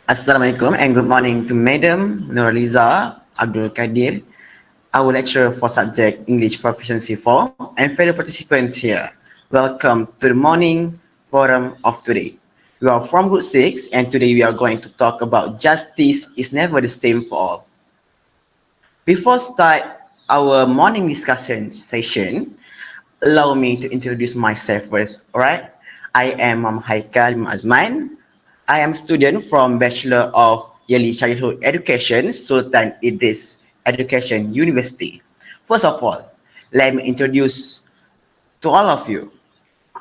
Assalamualaikum and good morning to Madam NORA LIZA, ABDUL KADIR, our lecturer for subject English Proficiency 4, and fellow participants here. Welcome to the morning forum of today. We are from Group 6 and today we are going to talk about justice is never the same for all. Before start our morning discussion session, allow me to introduce myself first, alright? I am Haikal Azman. I am a student from Bachelor of Early Childhood Education, Sultan Idris Education University. First of all, let me introduce to all of you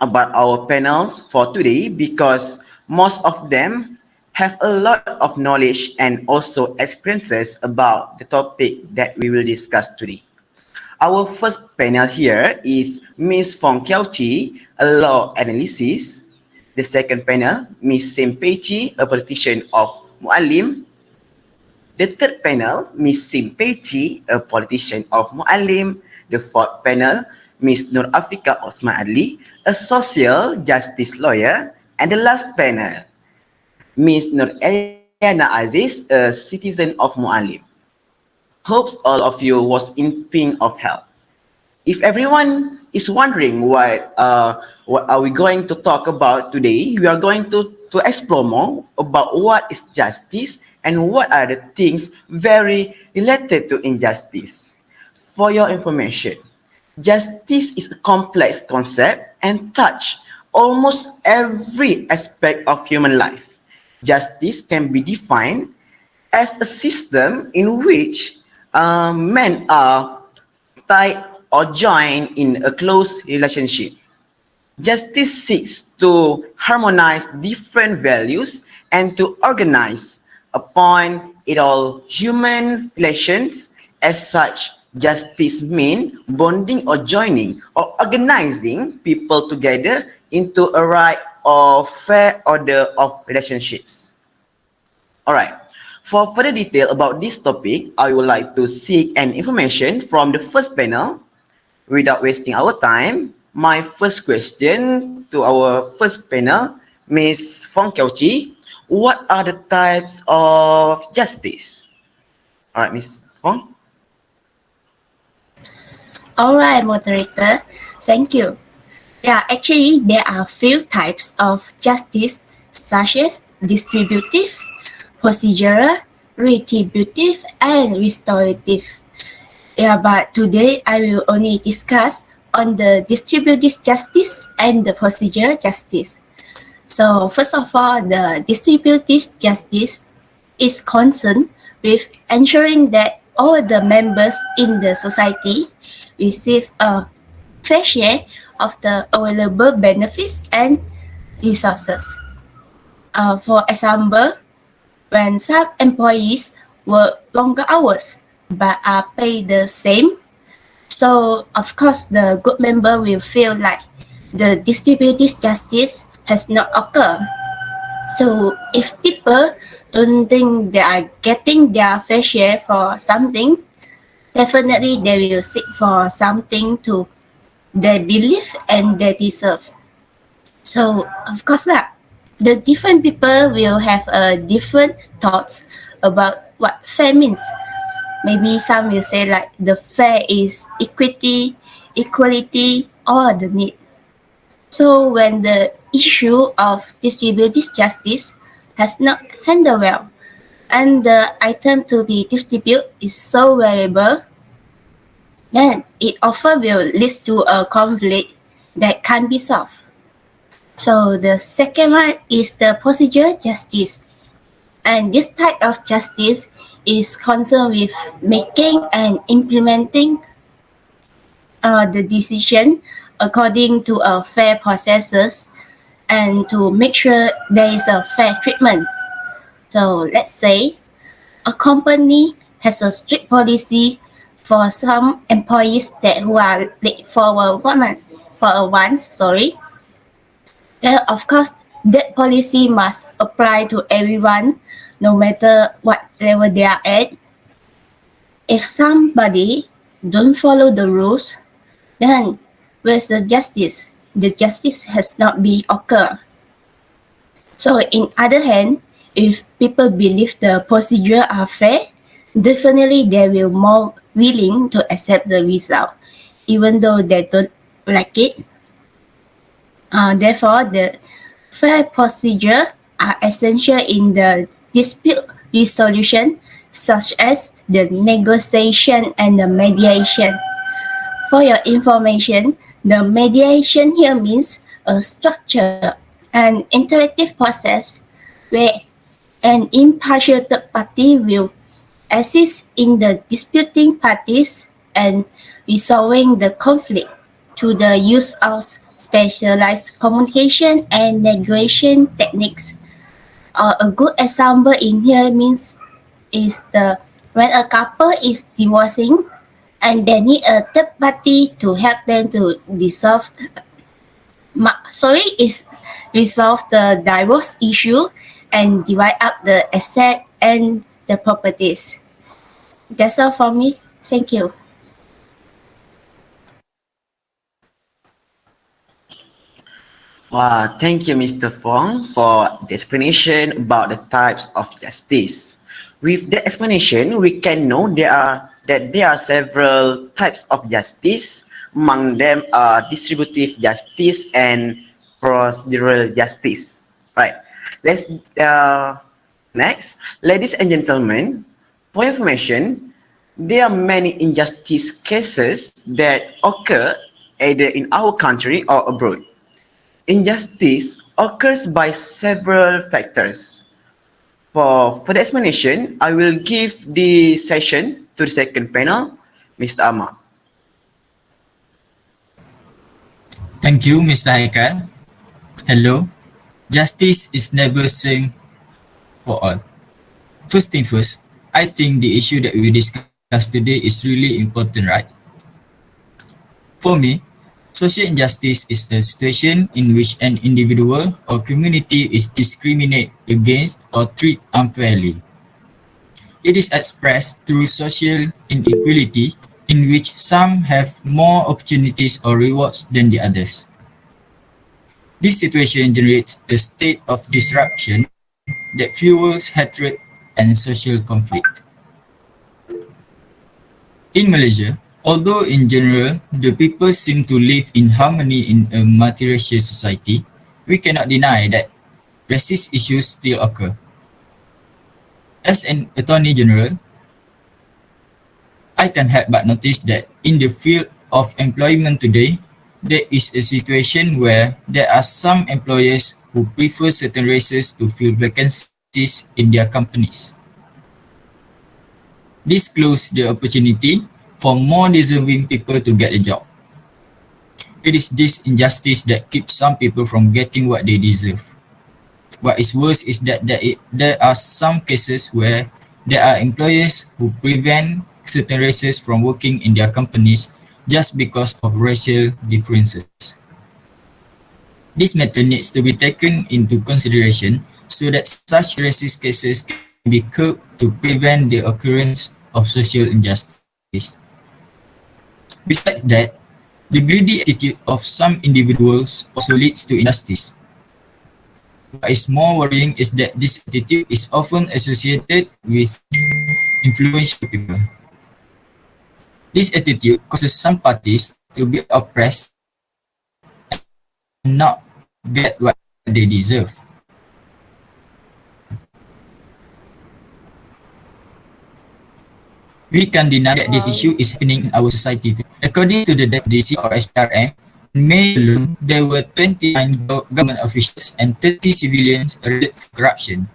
about our panels for today because most of them have a lot of knowledge and also experiences about the topic that we will discuss today. Our first panel here is Ms. Fong Chi, a law analysis. The second panel, Ms. Sim Pei, a politician of Muallim. The third panel, Ms. Sim Pei, a politician of Muallim. The fourth panel, Ms. Nur Afika Osman Adli, a social justice lawyer. And the last panel, Ms. Nur ELLIANA Aziz, a citizen of Muallim. Hopes all of you was in pink of health. If everyone is wondering what are we going to talk about today, we are going to explore more about what is justice and what are the things very related to injustice. For your information, justice is a complex concept and touch almost every aspect of human life. Justice can be defined as a system in which men are tied or joined in a close relationship. Justice seeks to harmonize different values and to organize upon it all human relations. As such, justice means bonding or joining or organizing people together into a right or fair order of relationships. Alright. For further detail about this topic, I would like to seek an information from the first panel. Without wasting our time, my first question to our first panel, Ms. Fong Chi, what are the types of justice? All right, Ms. Fong. All right, moderator. Thank you. Yeah, actually, there are few types of justice, such as distributive, procedural, retributive, and restorative. Yeah, but today I will only discuss on the distributive justice and the procedural justice. So first of all, the distributive justice is concerned with ensuring that all the members in the society receive a fair share of the available benefits and resources. For example, when some employees work longer hours but are paid the same, so of course the good member will feel like the distributive justice has not occurred. So if people don't think they are getting their fair share for something, definitely they will seek for something to they believe and they deserve. So of course the different people will have different thoughts about what fair means. Maybe some will say like the fair is equity, equality, or the need. So when the issue of distributive justice has not handled well, and the item to be distributed is so valuable, then it often will lead to a conflict that can be solved. So the second one is the procedural justice. And this type of justice is concerned with making and implementing the decision according to a fair processes and to make sure there is a fair treatment. So let's say a company has a strict policy for some employees that who are late for a once, then of course that policy must apply to everyone, no matter what level they are at. If somebody don't follow the rules, then where's the justice? The justice has not been occurred. So in other hand, If people believe the procedure are fair, definitely they will more willing to accept the result, even though they don't like it. Therefore, the fair procedure are essential in the dispute resolution, such as the negotiation and the mediation. For your information, the mediation here means a structure and interactive process where an impartial third party will assist in the disputing parties and resolving the conflict through the use of specialized communication and negotiation techniques. A good example in here means is the when a couple is divorcing and they need a third party to help them to is resolve the divorce issue and divide up the asset and the properties. That's all for me. Thank you. Thank you, Mr. Fong, for the explanation about the types of justice. With the explanation, we can know there are several types of justice. Among them are distributive justice and procedural justice. Right. Let's next, ladies and gentlemen. For information, there are many injustice cases that occur either in our country or abroad. Injustice occurs by several factors. For further explanation, I will give the session to the second panel, Mr. AMAR. Thank you, Mr. Haikal. Hello. Justice is never same for all. First thing first, I think the issue that we discussed today is really important, right? For me, social injustice is a situation in which an individual or community is discriminated against or treated unfairly. It is expressed through social inequality in which some have more opportunities or rewards than the others. This situation generates a state of disruption that fuels hatred and social conflict. In Malaysia, although in general the people seem to live in harmony in a multiracial society, we cannot deny that racist issues still occur. As an Attorney General, I can't help but notice that in the field of employment today, there is a situation where there are some employers who prefer certain races to fill vacancies in their companies. This closes the opportunity for more deserving people to get a job. It is this injustice that keeps some people from getting what they deserve. What is worse is that there are some cases where there are employers who prevent certain races from working in their companies just because of racial differences. This matter needs to be taken into consideration so that such racist cases can be curbed to prevent the occurrence of social injustice. Besides that, the greedy attitude of some individuals also leads to injustice. What is more worrying is that this attitude is often associated with influential people. This attitude causes some parties to be oppressed and not get what they deserve. We can't deny that this issue is happening in our society too. According to the DFDC or SPRM, in May alone, there were 29 government officials and 30 civilians arrested for corruption.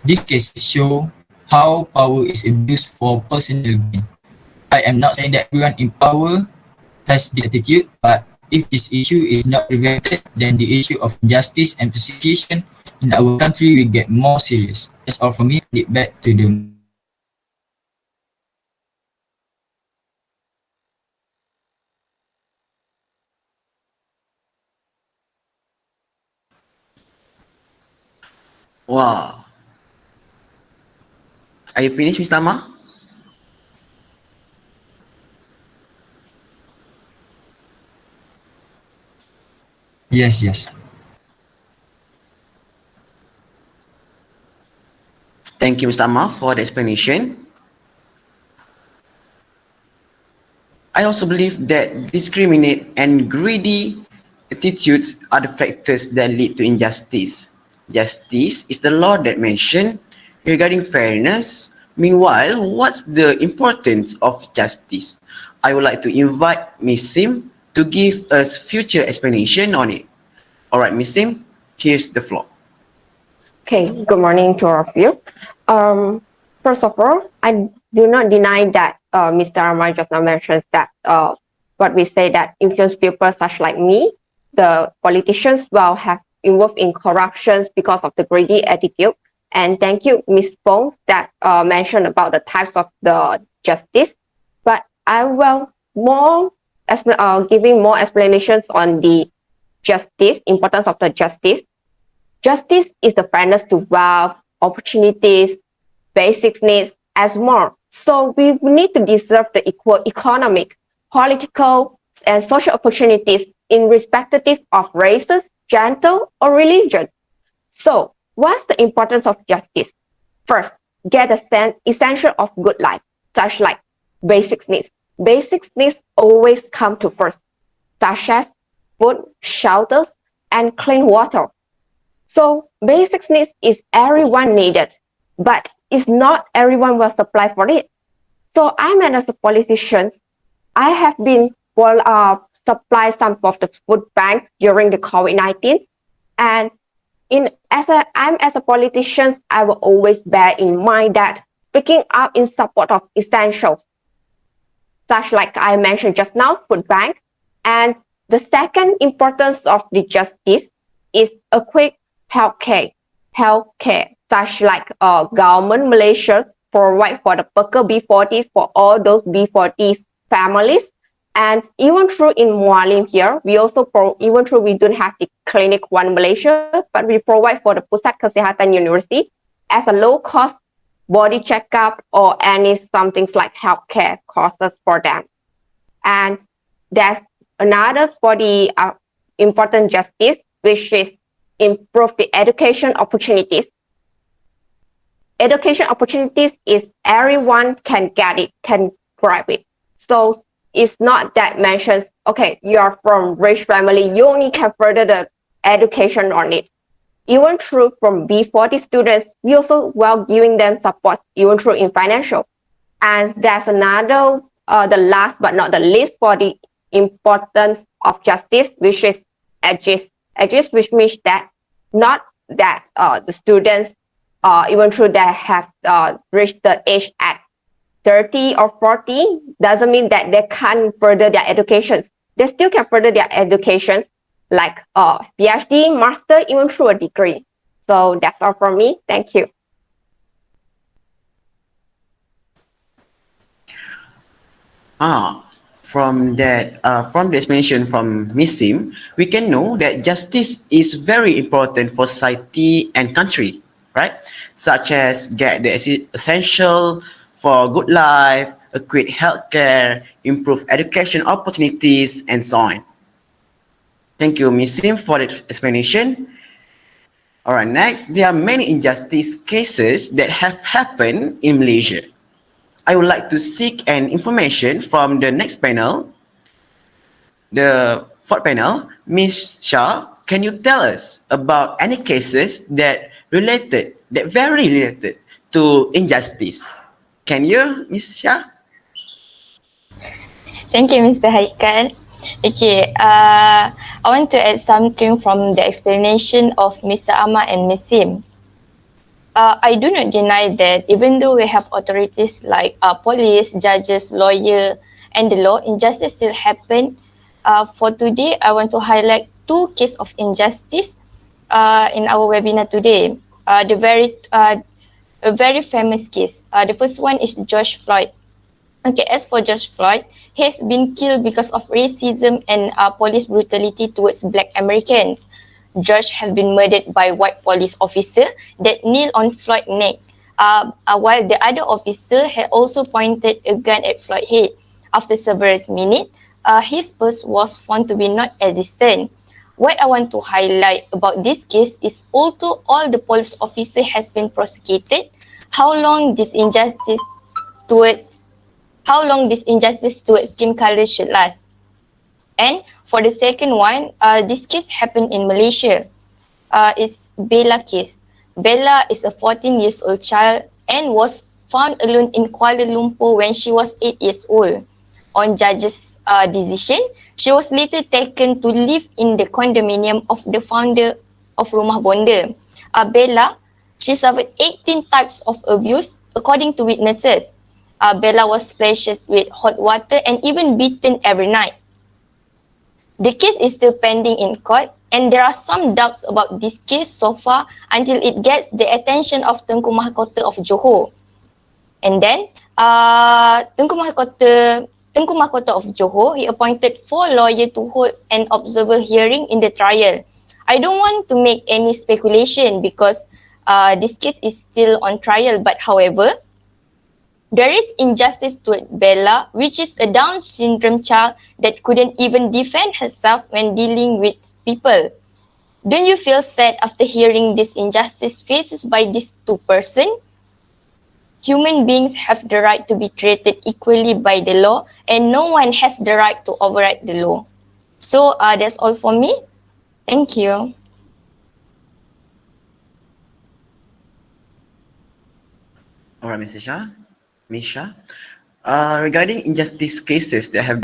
These cases show how power is abused for personal gain. I am not saying that everyone in power has this attitude, but if this issue is not prevented, then the issue of injustice and persecution in our country will get more serious. That's all from me. It back to the Wow. Are you finished, Mr. AMAR? yes. Thank you, Mr. Amar, for the explanation. I also believe that discriminate and greedy attitudes are the factors that lead to injustice. Justice is the law that mentioned regarding fairness. Meanwhile, what's the importance of justice? I would like to invite Ms. Sim to give us future explanation on it. Alright, Ms. Sim, here's the floor. Okay, good morning to all of you. First of all, I do not deny that Mr. Amar just now mentions that what we say that influence people such like me, the politicians will have involved in corruptions because of the greedy attitude. And thank you, Ms. Fong, that mentioned about the types of the justice. But I will giving more explanations on the justice, importance of the justice. Justice is the fairness to wealth, opportunities, basic needs, as more. So we need to deserve the equal economic, political, and social opportunities irrespective of races, gender, or religion. So what's the importance of justice? First, get the essential of good life, such like basic needs. Basic needs always come to first, such as food, shelter, and clean water. So basic needs is everyone needed, but it's not everyone will supply for it. So as a politician, I have been supply some of the food banks during the COVID-19, and as a politician, I will always bear in mind that speaking up in support of essentials, such like I mentioned just now, food bank. And the second importance of the justice is a quick healthcare, such like government Malaysia provide for the Peker B40 for all those B40 families. And even though in Mualim here, we also even though we don't have the clinic one Malaysia, but we provide for the Pusat Kesehatan University as a low cost body checkup or any something like healthcare courses for them. And there's another for the important justice, which is improve the education opportunities. Education opportunities is everyone can get it, can grab it. So it's not that mentions, okay, you are from rich family, you only can further the education on it. Even through from B40 students, we also well giving them support, even through in financial. And there's another, the last but not the least for the importance of justice, which is AZIZ. AZIZ, which means that not that the students, even though they have reached the age at 30 or 40, doesn't mean that they can't further their education. They still can further their education, like PhD, master, even through a degree. So that's all from me. Thank you. From the explanation from Ms. Sim, we can know that justice is very important for society and country, right? Such as get the essential for good life, equip healthcare, improve education opportunities, and so on. Thank you, Ms. Sim, for the explanation. All right, next, there are many injustice cases that have happened in Malaysia. I would like to seek an information from the next panel. The fourth panel, Ms. Shah, can you tell us about any cases that very related to injustice? Can you, Ms. Shah? Thank you, Mr. Haikal. Okay, I want to add something from the explanation of Mr. Amar and Ms. Sim. I do not deny that even though we have authorities like police, judges, lawyer, and the law, injustice still happen. For today, I want to highlight two cases of injustice in our webinar today. A very famous case. The first one is George Floyd. Okay, as for George Floyd, he has been killed because of racism and police brutality towards Black Americans. George have been murdered by white police officer that kneel on Floyd's neck, while the other officer had also pointed a gun at Floyd's head. After several minutes, his pulse was found to be not existent. What I want to highlight about this case is although all the police officer has been prosecuted, how long this injustice towards skin color should last. And for the second one, this case happened in Malaysia. It's Bella case. Bella is a 14-year-old child and was found alone in Kuala Lumpur when she was 8 years old. On judge's decision, she was later taken to live in the condominium of the founder of Rumah Bonda. Bella, she suffered 18 types of abuse according to witnesses. Bella was splashed with hot water and even beaten every night. The case is still pending in court, and there are some doubts about this case so far until it gets the attention of Tengku Mahkota of Johor. And then, Tengku Mahkota of Johor, he appointed 4 lawyers to hold an observer hearing in the trial. I don't want to make any speculation because this case is still on trial, but however, there is injustice to Bella, which is a Down syndrome child that couldn't even defend herself when dealing with people. Don't you feel sad after hearing this injustice faces by these two persons? Human beings have the right to be treated equally by the law, and no one has the right to override the law. So that's all for me. Thank you. All right, Misha. Regarding injustice cases that have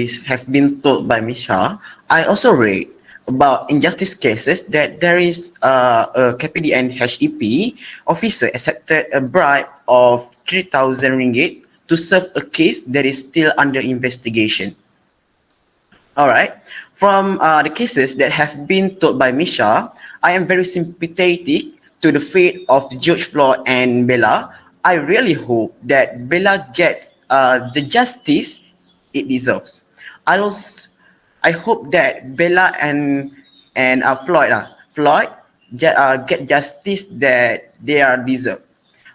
been told by Misha, I also read about injustice cases that there is a KPDN HEP officer accepted a bribe of 3,000 ringgit to serve a case that is still under investigation. All right. From the cases that have been told by Misha, I am very sympathetic to the fate of George Floyd and Bella. I really hope that Bella gets the justice it deserves. I hope that Bella and Floyd get justice that they are deserved.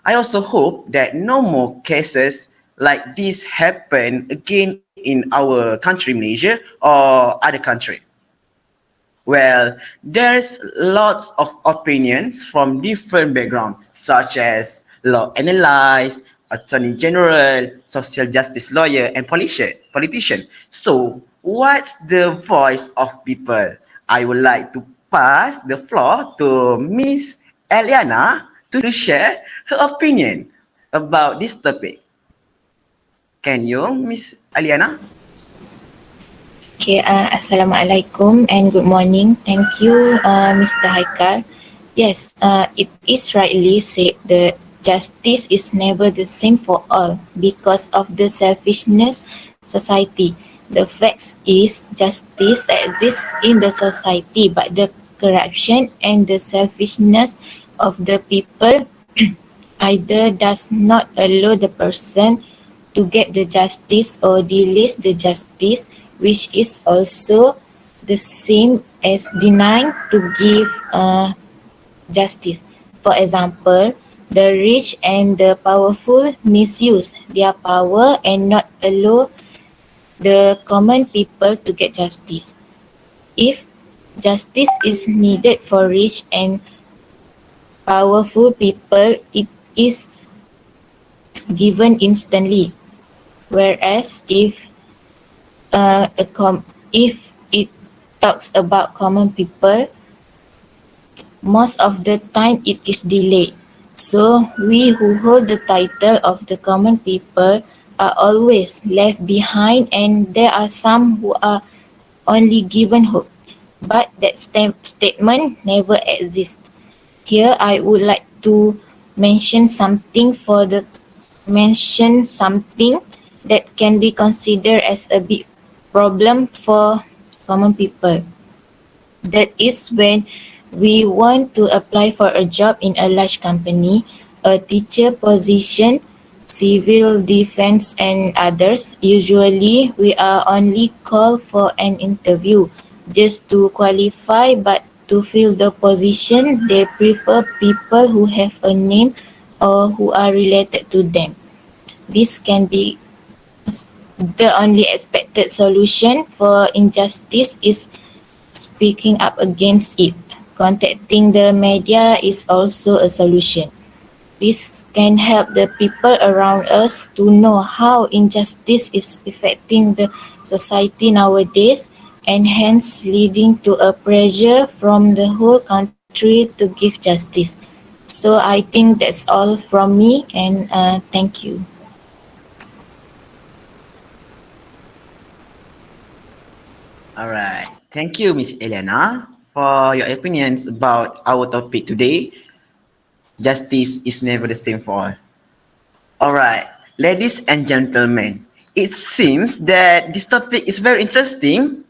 I also hope that no more cases like this happen again in our country, Malaysia, or other country. Well, there's lots of opinions from different backgrounds, such as law analyst, attorney general, social justice lawyer, and politician. So, what's the voice of people? I would like to pass the floor to Miss ELLIANA to share her opinion about this topic. Can you, Miss ELLIANA? Okay, Assalamualaikum and good morning. Thank you, Mr. Haikal. Yes, it is rightly said that justice is never the same for all because of the selfishness society. The fact is justice exists in the society, but the corruption and the selfishness of the people either does not allow the person to get the justice or delays the justice, which is also the same as denying to give justice. For example, the rich and the powerful misuse their power and not allow the common people to get justice. If justice is needed for rich and powerful people, it is given instantly. Whereas if it talks about common people, most of the time it is delayed. So we who hold the title of the common people are always left behind, and there are some who are only given hope. But that statement never exists. Here I would like to mention something that can be considered as a big problem for common people. That is when we want to apply for a job in a large company, a teacher position, civil defense and others. Usually we are only called for an interview just to qualify, but to fill the position they prefer people who have a name or who are related to them. This can be the only expected solution for injustice is speaking up against it. Contacting the media is also a solution. This can help the people around us to know how injustice is affecting the society nowadays, and hence leading to a pressure from the whole country to give justice. So I think that's all from me, and thank you. Alright, thank you, Miss Eliana, for your opinions about our topic today. Justice is never the same for all. Alright, ladies and gentlemen, it seems that this topic is very interesting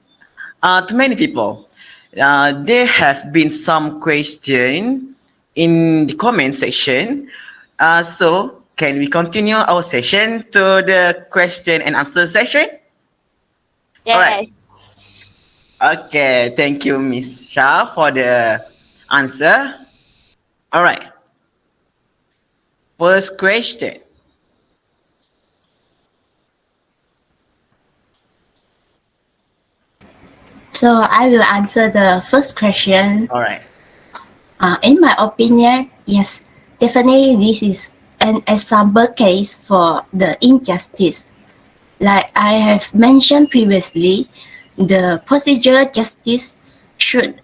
to many people. There have been some question in the comment section. So, can we continue our session to the question and answer session? Yes. Alright. Okay, thank you, Miss Shah, for the answer. Alright. First question. So I will answer the first question. Alright. In my opinion, yes, definitely this is an example case for the injustice. Like I have mentioned previously, the procedural justice should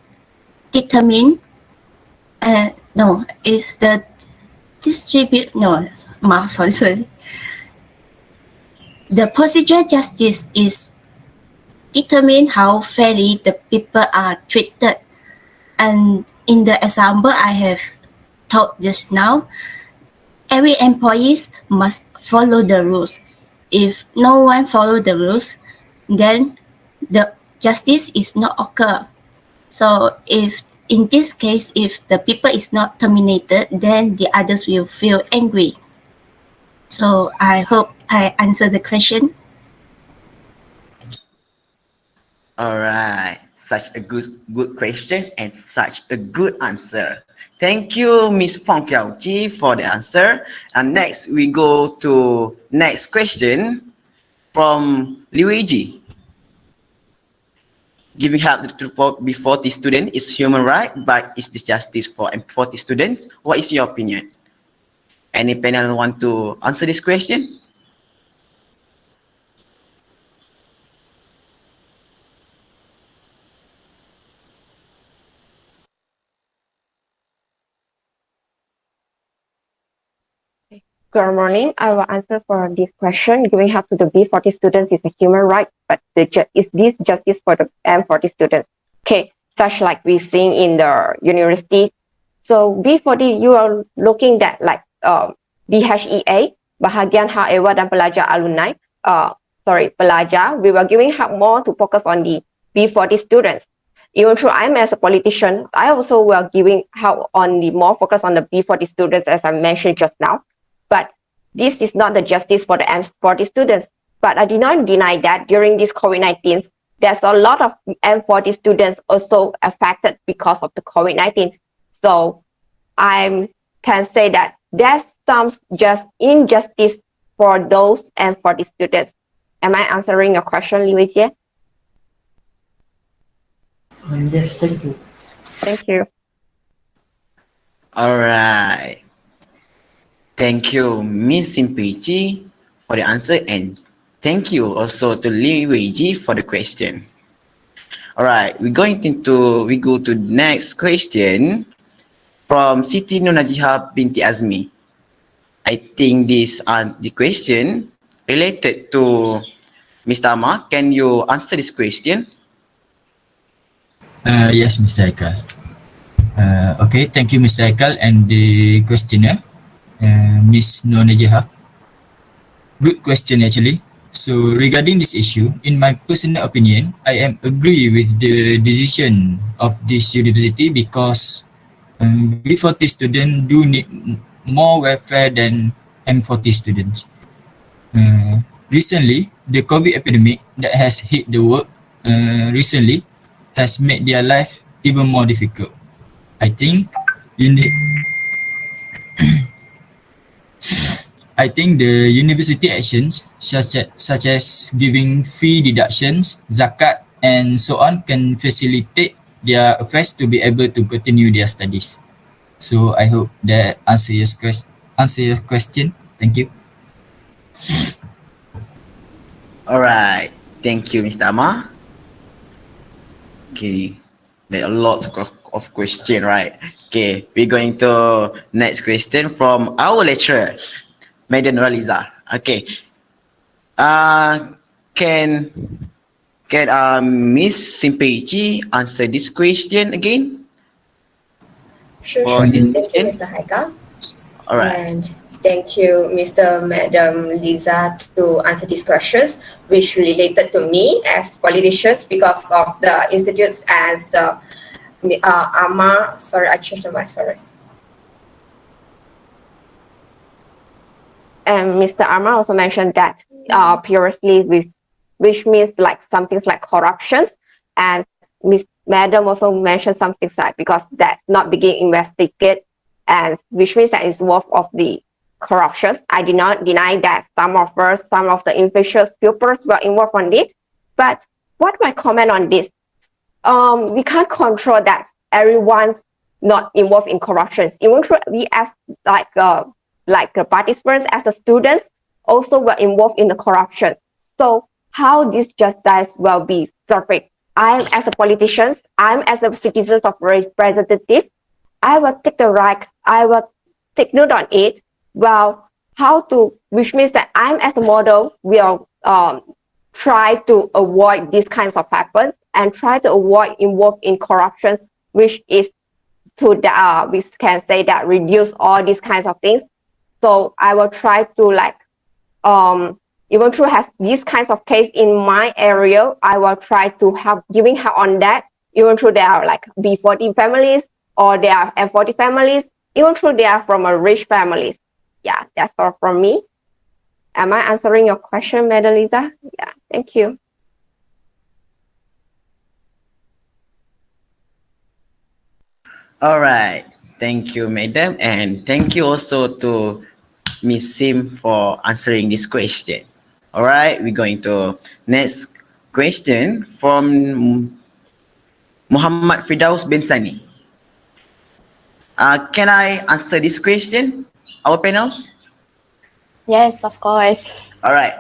determine, no, is the sorry. The procedural justice is determine how fairly the people are treated. And in the example I have told just now, every employees must follow the rules. If no one follow the rules, then the justice is not occur. So if in this case, if the people is not terminated, then the others will feel angry. So I hope I answer the question. Alright, such a good question and such a good answer. Thank you, Miss Fong Kiao Chi, for the answer. And next, we go to next question from Luigi. Giving help to B40 student is human right, but is this justice for M40 students? What is your opinion? Any panel want to answer this question? Good morning. I will answer for this question. Giving help to the B40 students is a human right, but is this justice for the M40 students? Okay, such like we seeing in the university. So B40, you are looking at like BHEA, Bahagian Hewan dan Pelajar Alumni. Pelajar. We were giving help more to focus on the B40 students. Even though I'm as a politician, I also were giving help on the more focus on the B40 students, as I mentioned just now. But this is not the justice for the M40 students. But I did not deny that during this COVID-19, there's a lot of M40 students also affected because of the COVID-19. So I can say that there's some injustice for those M40 students. Am I answering your question, Liwei? Yes, thank you. Thank you. All right. Thank you, Miss Simpichi, for the answer, and thank you also to Li Weiji for the question. All right, we go to next question from Siti Nunajiha binti Azmi. I think this the question related to Mr. Amar. Can you answer this question? Yes, Mr. Haikal. Okay, thank you, Mr. Haikal, and the questioner, Miss Nunajiha. Good question, actually. So regarding this issue, in my personal opinion, I am agree with the decision of this university because B40 students do need more welfare than M40 students. Recently, the COVID epidemic that has hit the world recently has made their life even more difficult. I think the university actions such as giving fee deductions, zakat, and so on can facilitate their affairs to be able to continue their studies. So I hope that answers answer your question. Thank you. All right. Thank you, Mr. Amar. Okay. There are lots of question, right? Okay. We're going to next question from our lecturer, Madam LIZA. Okay. Can Miss Simpeichi answer this question again? Sure, For sure. this Thank you, question? Mr. Haikal. All right. And thank you, Madam Liza, to answer these questions, which related to me as politicians because of the institutes as the AMAR. Sorry, I changed the mic. Sorry. And Mr. Amar also mentioned that previously, which means like some things like corruption, and Miss Madam also mentioned some things like because that's not being investigated, and which means that it's worth of the corruption. I did not deny that some of the infectious pupils were involved on this, but what my comment on this? We can't control that everyone's not involved in corruption. Even though we as like the participants as the students also were involved in the corruption. So how this justice will be perfect? I'm as a politician, I'm as a citizen of representative, I will take the right, I will take note on it. Well, how to, which means that I'm as a model will try to avoid these kinds of happens and try to avoid involved in corruption, which is to the, we can say that reduce all these kinds of things. So I will try to like, even to have these kinds of case in my area, I will try to help giving help on that, even though they are like B40 families or they are M40 families, even though they are from a rich families. Yeah, that's all from me. Am I answering your question, Madam Liza? Yeah, thank you. All right. Thank you, Madam, and thank you also to Miss Sim for answering this question. All right, we're going to next question from Muhammad Firdaus bin Sani. Can I answer this question, our panel? Yes, of course. All right.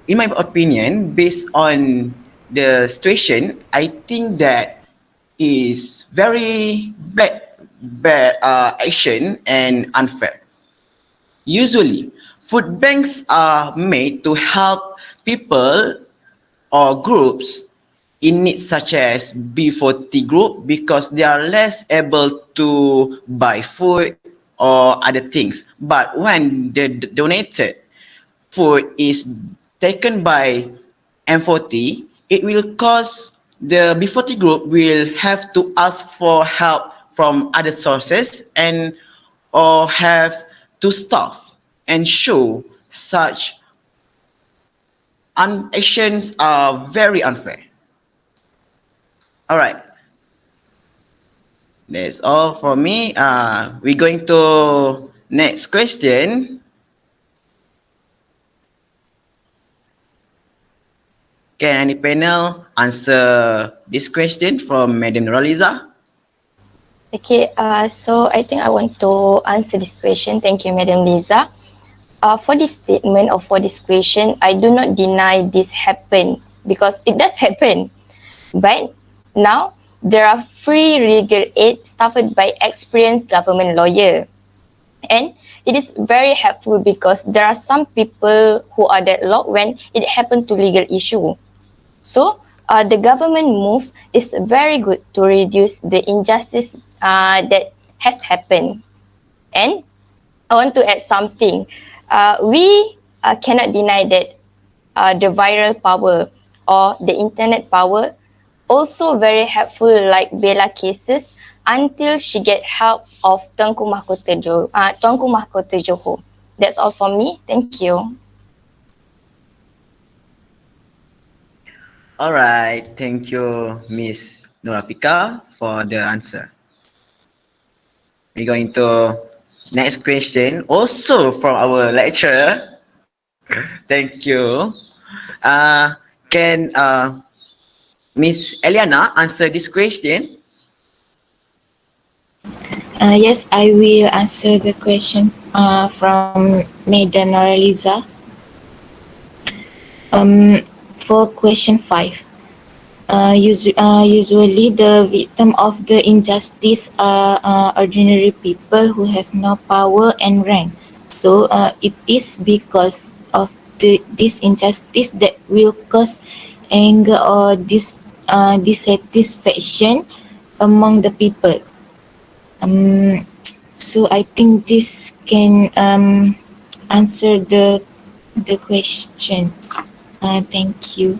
In my opinion, based on the situation, I think that is very bad action and unfair. Usually, food banks are made to help people or groups in need such as B40 group because they are less able to buy food or other things. But when the donated food is taken by M40, it will cause the B40 group will have to ask for help from other sources and or have to stop and show such actions are very unfair. All right. That's all for me. We're going to next question. Can any panel answer this question from Madam LIZA? Okay, so I think I want to answer this question. Thank you, Madam Liza. For this statement or for this question, I do not deny this happened because it does happen. But now there are free legal aid staffed by experienced government lawyer. And it is very helpful because there are some people who are deadlocked when it happened to legal issue. So the government move is very good to reduce the injustice that has happened. And I want to add something. We cannot deny that the viral power or the internet power also very helpful like Bella cases until she get help of Tuanku Mahkota Johor. That's all from me. Thank you. All right. Thank you, Miss Norapika, for the answer. We're going to next question, also from our lecturer. Thank you. Can Miss ELLIANA answer this question? Yes, I will answer the question from Madam Nora Liza. For question 5. Usually the victim of the injustice are ordinary people who have no power and rank. So it is because of this injustice that will cause anger or dissatisfaction among the people. So I think this can answer the question. Thank you.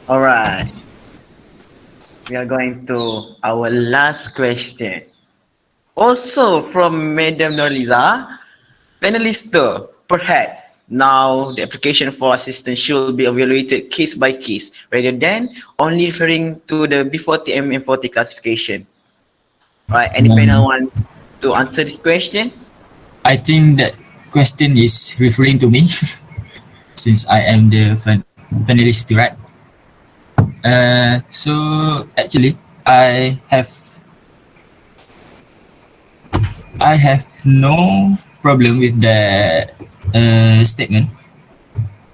All right. We are going to our last question. Also from Madam Norliza, panelist, perhaps now the application for assistance should be evaluated case by case rather than only referring to the B40M and 40 classification. Right? Any panel want to answer this question? I think that question is referring to me since I am the panelist, right? So actually, I have no problem with that statement.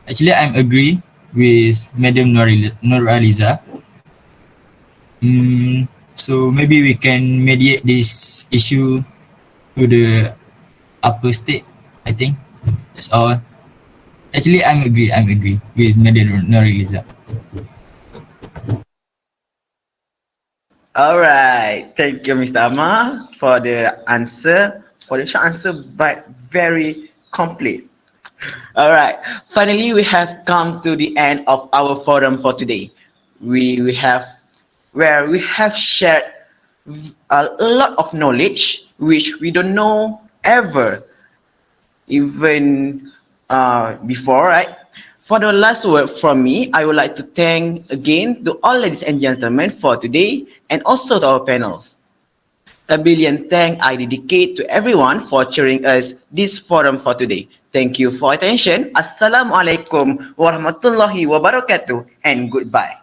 Actually, I'm agree with Madam Nora Liza. So maybe we can mediate this issue to the upper state. I think that's all. Actually, I'm agree with Madam Nora Liza. All right. Thank you, Mr. Amar, for the answer. For the short answer, but very complete. All right. Finally, we have come to the end of our forum for today. We have shared a lot of knowledge which we don't know ever even before, right? For the last word from me, I would like to thank again to all ladies and gentlemen for today and also to our panels. A billion thanks I dedicate to everyone for cheering us this forum for today. Thank you for attention. Assalamualaikum warahmatullahi wabarakatuh and goodbye.